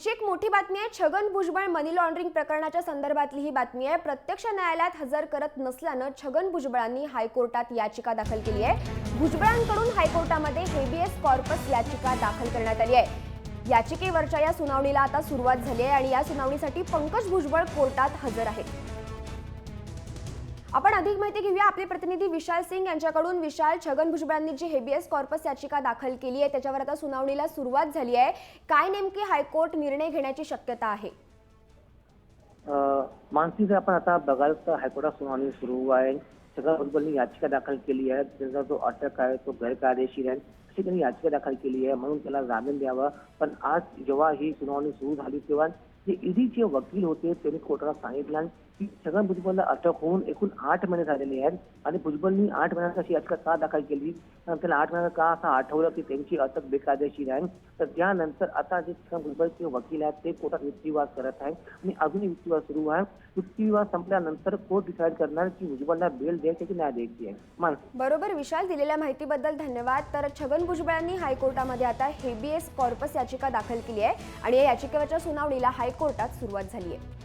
पुढची एक मोठी बातमी आहे। छगन भुजबळ मनी लॉन्ड्रिंग प्रकरणाच्या संदर्भातली ही बातमी आहे। प्रत्यक्ष न्यायालयात हजर करत नसल्यानं छगन भुजबळांनी हायकोर्टात याचिका दाखल केली आहे। भुजबळांकडून हायकोर्टामध्ये हेबियस कॉर्पस याचिका दाखल करण्यात आली आहे। याचिकेवरच्या या सुनावणीला आता सुरुवात झाली आहे आणि या सुनावणीसाठी पंकज भुजबळ कोर्टात हजर आहेत। आपण अधिक माहिती घेऊया आपले प्रतिनिधी विशाल सिंग यांच्याकडून। विशाल, छगन भुजबळांनी जी हेबियस कॉर्पस याचिका दाखल केली आहे त्याच्यावर आता सुनावणीला सुरुवात झाली आहे। काय नेमकी हायकोर्ट निर्णय घेण्याची शक्यता आहे? मानसी, जर आपण आता बघाल तर हायकोर्टात सुनावणी सुरू आहे। छगन भुजबळांनी याचिका दाखल केली आहे। त्याचा जो अटक आहे तो गैरकायदेशीर आहे अशी त्यांनी याचिका दाखल केली आहे, म्हणून त्याला जामीन द्यावा। पण आज जेव्हा ही सुनावणी सुरू झाली तेव्हा जे ईडीचे वकील होते त्यांनी कोर्टाला सांगितलं की छगन भुजबळला अटक होऊन एकूण 8 महिने झालेले आहेत आणि भुजबळनी 8 महिन्यात अशी याचिका का दाखल केली, त्याला 8 महिन्यात का असं आठवलं की त्यांची अटक बेकायदेशीर आहे। तर त्यानंतर आता जे छगन भुजबळचे वकील आहेत ते कोर्टात युक्तिवाद करत आहेत आणि अजूनही युक्तिवाद सुरू आहे। युक्तिवाद संपल्यानंतर कोर्ट डिसाईड करणार की भुजबळला बेल द्यायची की नाही द्यायची आहे। बरोबर विशाल, दिलेल्या माहितीबद्दल धन्यवाद। तर छगन भुजबळांनी हायकोर्टामध्ये आता हेबियस कॉर्पस याचिका दाखल केली आहे आणि या याचिकेवरच्या सुनावणीला हायकोर्टात सुरुवात झाली आहे।